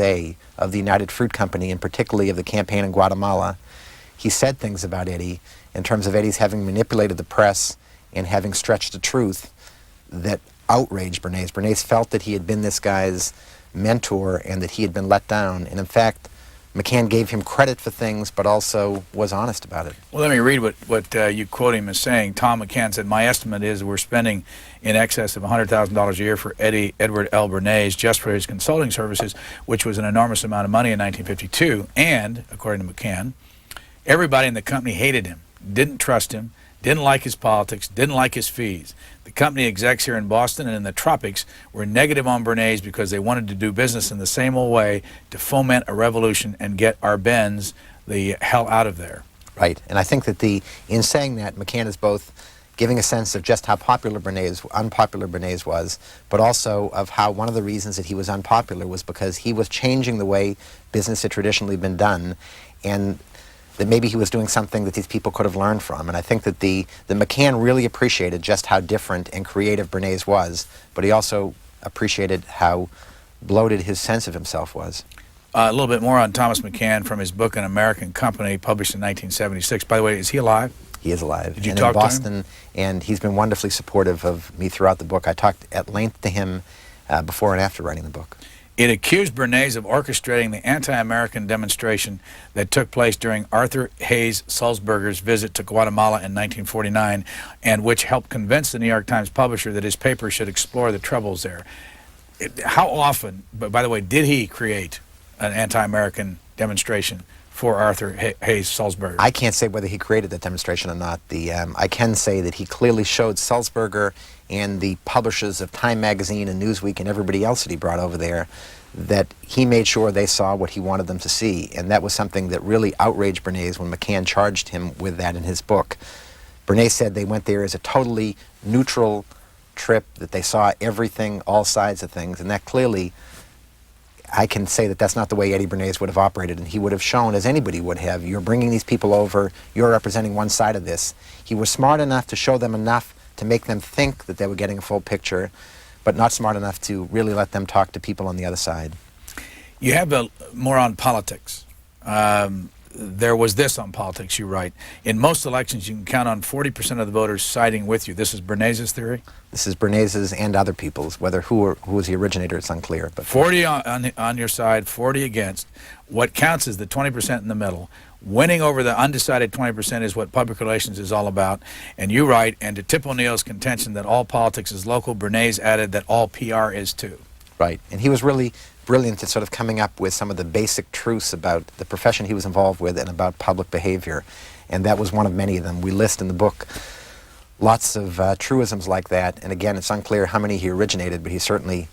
of the United Fruit Company, and particularly of the campaign in Guatemala, he said things about Eddie in terms of Eddie's having manipulated the press and having stretched the truth that outraged Bernays. Bernays felt that he had been this guy's mentor and that he had been let down. And in fact, McCann gave him credit for things, but also was honest about it. Well, let me read what you quote him as saying. Tom McCann said, "My estimate is we're spending in excess of $100,000 a year for Edward L. Bernays just for his consulting services, which was an enormous amount of money in 1952. And, according to McCann, everybody in the company hated him, didn't trust him, didn't like his politics, didn't like his fees. The company execs here in Boston and in the tropics were negative on Bernays because they wanted to do business in the same old way to foment a revolution and get our Benz the hell out of there." Right, and I think that in saying that, McCann is both giving a sense of just how unpopular Bernays was, but also of how one of the reasons that he was unpopular was because he was changing the way business had traditionally been done, and that maybe he was doing something that these people could have learned from. And I think that the McCann really appreciated just how different and creative Bernays was, but he also appreciated how bloated his sense of himself was. A little bit more on Thomas McCann from his book, An American Company, published in 1976. By the way, is he alive? He is alive. Did you and talk in Boston, to him? And he's been wonderfully supportive of me throughout the book. I talked at length to him before and after writing the book. It accused Bernays of orchestrating the anti-American demonstration that took place during Arthur Hayes Sulzberger's visit to Guatemala in 1949, and which helped convince the New York Times publisher that his paper should explore the troubles there. How often, by the way, did he create an anti-American demonstration for Arthur Hayes Sulzberger? I can't say whether he created that demonstration or not. I can say that he clearly showed Sulzberger and the publishers of Time Magazine and Newsweek and everybody else that he brought over there that he made sure they saw what he wanted them to see. And that was something that really outraged Bernays when McCann charged him with that in his book. Bernays said they went there as a totally neutral trip, that they saw everything, all sides of things, and that clearly, I can say that that's not the way Eddie Bernays would have operated, and he would have shown, as anybody would have, you're bringing these people over, you're representing one side of this. He was smart enough to show them enough to make them think that they were getting a full picture, but not smart enough to really let them talk to people on the other side. You have more on politics. There was this on politics, you write. In most elections, you can count on 40% of the voters siding with you. This is Bernays' theory? This is Bernays' and other people's. Whether who was the originator, it's unclear. But 40 on your side, 40 against. What counts is the 20% in the middle. Winning over the undecided 20% is what public relations is all about. And you write, and to Tip O'Neill's contention that all politics is local, Bernays added that all PR is too. Right, and he was really brilliant at sort of coming up with some of the basic truths about the profession he was involved with and about public behavior. And that was one of many of them. We list in the book lots of truisms like that. And again, it's unclear how many he originated, but he certainly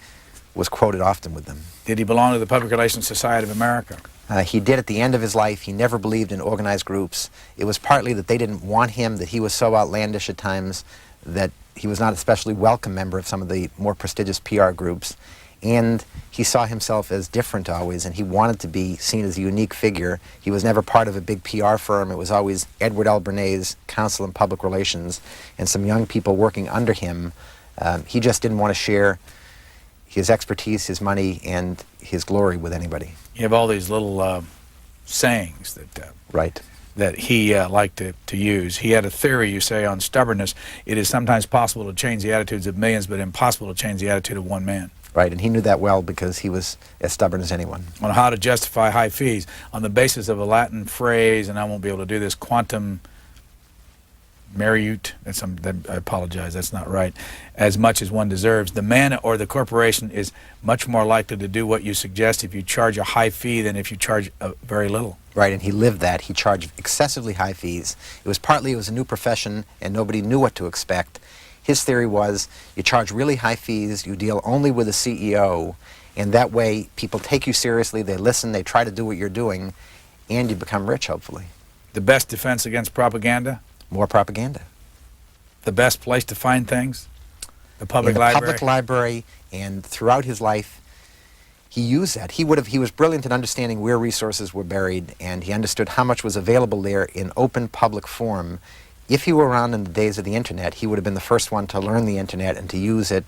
was quoted often with them. Did he belong to the Public Relations Society of America? He did at the end of his life. He never believed in organized groups. It was partly that they didn't want him, that he was so outlandish at times, that he was not an especially welcome member of some of the more prestigious PR groups. And he saw himself as different always, and he wanted to be seen as a unique figure. He was never part of a big PR firm. It was always Edward L. Bernays, Counsel in Public Relations, and some young people working under him. He just didn't want to share his expertise, his money, and his glory with anybody. You have all these little sayings that Right. that he liked to use. He had a theory, you say, on stubbornness. It is sometimes possible to change the attitudes of millions, but impossible to change the attitude of one man. Right, and he knew that well because he was as stubborn as anyone. On how to justify high fees on the basis of a Latin phrase, and I won't be able to do this, quantum meriut, I apologize, that's not right, as much as one deserves. The man or the corporation is much more likely to do what you suggest if you charge a high fee than if you charge very little. Right, and he lived that. He charged excessively high fees. It was a new profession and nobody knew what to expect. His theory was you charge really high fees, you deal only with the CEO, and that way people take you seriously, they listen, they try to do what you're doing, and you become rich, hopefully. The best defense against propaganda? More propaganda. The best place to find things? The public In the library? public library, and throughout his life, he used that. He was brilliant in understanding where resources were buried, and he understood how much was available there in open public form. If he were around in the days of the internet, he would have been the first one to learn the internet and to use it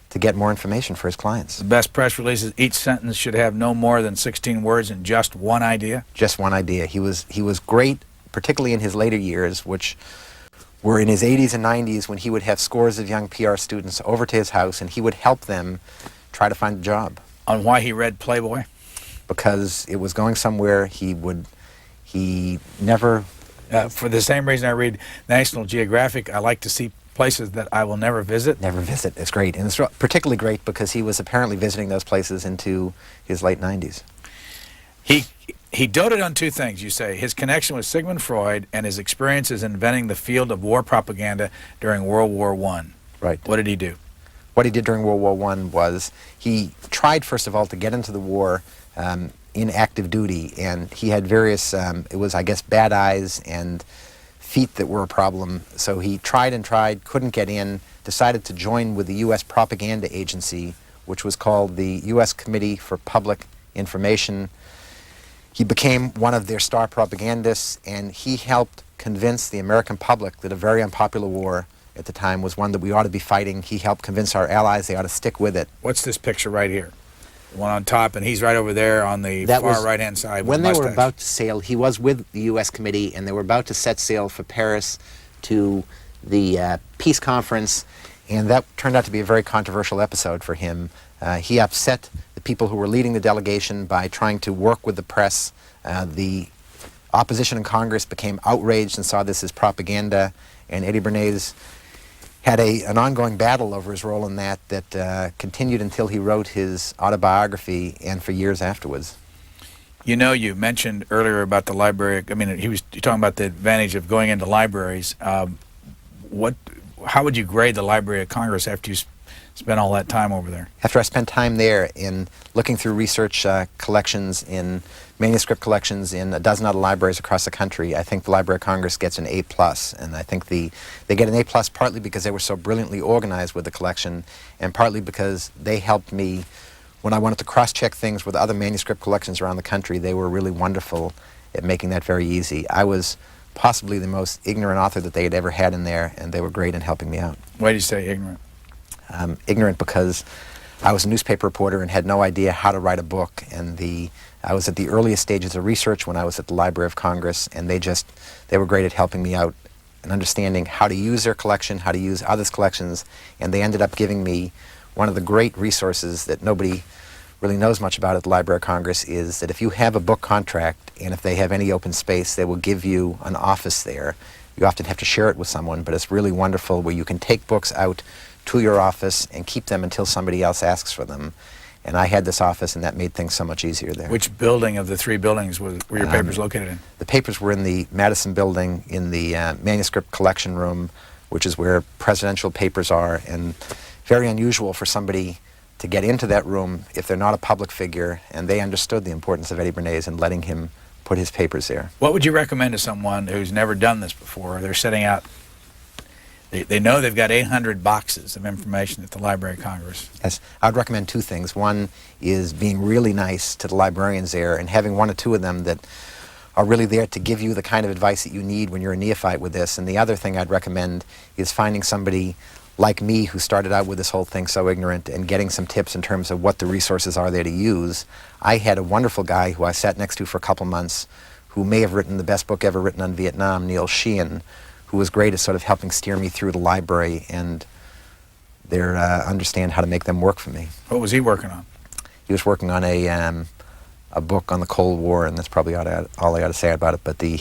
to get more information for his clients. The best press releases, each sentence should have no more than 16 words and just one idea? Just one idea. He was great, particularly in his later years, which were in his 80s and 90s when he would have scores of young PR students over to his house, and he would help them try to find a job. On why he read Playboy? Because it was going somewhere. He never... For the same reason I read National Geographic, I like to see places that I will never visit. Never visit. It's great. And it's particularly great because he was apparently visiting those places into his late 90s. He doted on two things, you say: his connection with Sigmund Freud and his experiences inventing the field of war propaganda during World War I. Right. What did he do? What he did during World War I was he tried, first of all, to get into the war in active duty, and he had various, it was, I guess, bad eyes and feet that were a problem. So he tried and tried, couldn't get in, decided to join with the U.S. propaganda agency, which was called the U.S. Committee for Public Information. He became one of their star propagandists, and he helped convince the American public that a very unpopular war at the time was one that we ought to be fighting. He helped convince our allies they ought to stick with it. What's this picture right here? The one on top, and he's right over there on the far right-hand side with when they were mustache. about to sail. He was with the U.S. Committee, and they were about to set sail for Paris to the peace conference, and that turned out to be a very controversial episode for him. He upset the people who were leading the delegation by trying to work with the press. The opposition in Congress became outraged and saw this as propaganda, and Eddie Bernays had an ongoing battle over his role in that continued until he wrote his autobiography and for years afterwards. You know, you mentioned earlier about the library. I mean, you're talking about the advantage of going into libraries. How would you grade the Library of Congress after you spent all that time over there? After I spent time there in looking through research collections, in manuscript collections in a dozen other libraries across the country, I think the Library of Congress gets an A+, and I think they get an A+ partly because they were so brilliantly organized with the collection, and partly because they helped me when I wanted to cross-check things with other manuscript collections around the country. They were really wonderful at making that very easy. I was possibly the most ignorant author that they had ever had in there, and they were great in helping me out. Why do you say ignorant? Ignorant because I was a newspaper reporter and had no idea how to write a book, and I was at the earliest stages of research when I was at the Library of Congress, and they were great at helping me out and understanding how to use their collection, how to use others' collections, and they ended up giving me one of the great resources that nobody really knows much about at the Library of Congress, is that if you have a book contract and if they have any open space, they will give you an office there. You often have to share it with someone, but it's really wonderful where you can take books out to your office and keep them until somebody else asks for them. And I had this office, and that made things so much easier there. Which building of the three buildings were your papers located in? The papers were in the Madison building, in the manuscript collection room, which is where presidential papers are, and very unusual for somebody to get into that room if they're not a public figure, and they understood the importance of Eddie Bernays and letting him put his papers there. What would you recommend to someone who's never done this before? They're setting out, they know they've got 800 boxes of information at the Library of Congress. Yes, I'd recommend two things. One is being really nice to the librarians there and having one or two of them that are really there to give you the kind of advice that you need when you're a neophyte with this. And the other thing I'd recommend is finding somebody like me who started out with this whole thing so ignorant and getting some tips in terms of what the resources are there to use. I had a wonderful guy who I sat next to for a couple months who may have written the best book ever written on Vietnam, Neil Sheehan, who was great at sort of helping steer me through the library and understand how to make them work for me. What was he working on? He was working on a book on the Cold War, and that's probably all I got to say about it. But the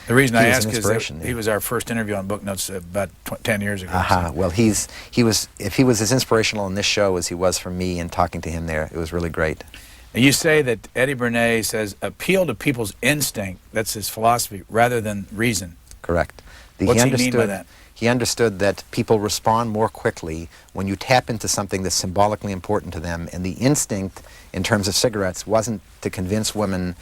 reason I ask is that he was our first interview on Book Notes about 10 years ago. So. Well, if he was as inspirational in this show as he was for me in talking to him there, it was really great. And you say that Eddie Bernays says appeal to people's instinct, that's his philosophy, rather than reason. Correct. What's he mean by that? He understood that people respond more quickly when you tap into something that's symbolically important to them, and the instinct in terms of cigarettes wasn't to convince women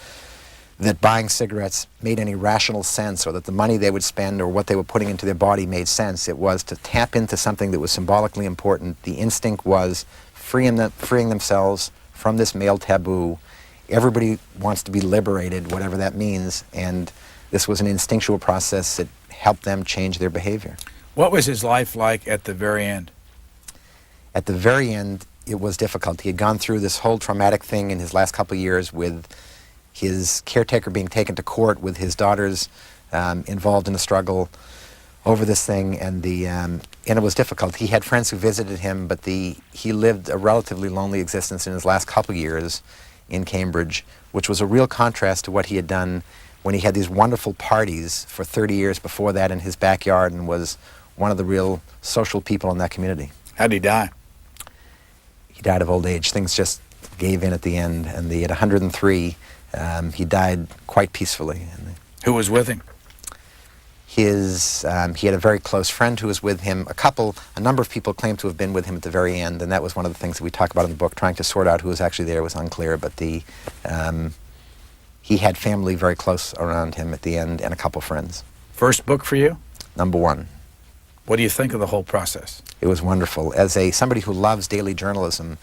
that buying cigarettes made any rational sense or that the money they would spend or what they were putting into their body made sense. It was to tap into something that was symbolically important. The instinct was freeing themselves from this male taboo. Everybody wants to be liberated, whatever that means, and this was an instinctual process that helped them change their behavior. What was his life like at the very end? At the very end, it was difficult. He had gone through this whole traumatic thing in his last couple of years with his caretaker being taken to court, with his daughters involved in a struggle. over this thing, and it was difficult. He had friends who visited him, but he lived a relatively lonely existence in his last couple years in Cambridge, which was a real contrast to what he had done when he had these wonderful parties for 30 years before that in his backyard and was one of the real social people in that community. How did he die? He died of old age. Things just gave in at the end, and at 103, he died quite peacefully. Who was with him? He had a very close friend who was with him. A number of people claimed to have been with him at the very end, and that was one of the things that we talk about in the book. Trying to sort out who was actually there was unclear, but he had family very close around him at the end, and a couple friends. First book for you? Number one. What do you think of the whole process? It was wonderful. As somebody who loves daily journalism,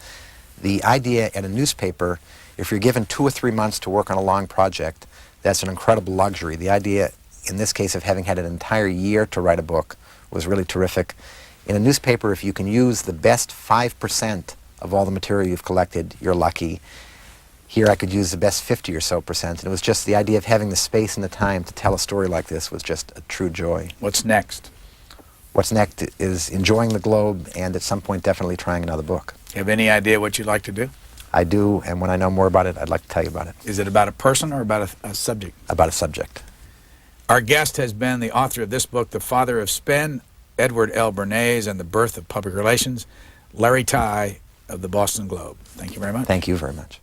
the idea at a newspaper, if you're given 2 or 3 months to work on a long project, that's an incredible luxury. The idea, in this case, of having had an entire year to write a book was really terrific. In a newspaper, if you can use the best 5% of all the material you've collected, you're lucky. Here I could use the best 50 or so percent, and it was just the idea of having the space and the time to tell a story like this was just a true joy. What's next? What's next is enjoying the Globe and at some point definitely trying another book. You have any idea what you'd like to do? I do, and when I know more about it, I'd like to tell you about it. Is it about a person or about a subject? About a subject. Our guest has been the author of this book, The Father of Spin, Edward L. Bernays and the Birth of Public Relations, Larry Tye of the Boston Globe. Thank you very much. Thank you very much.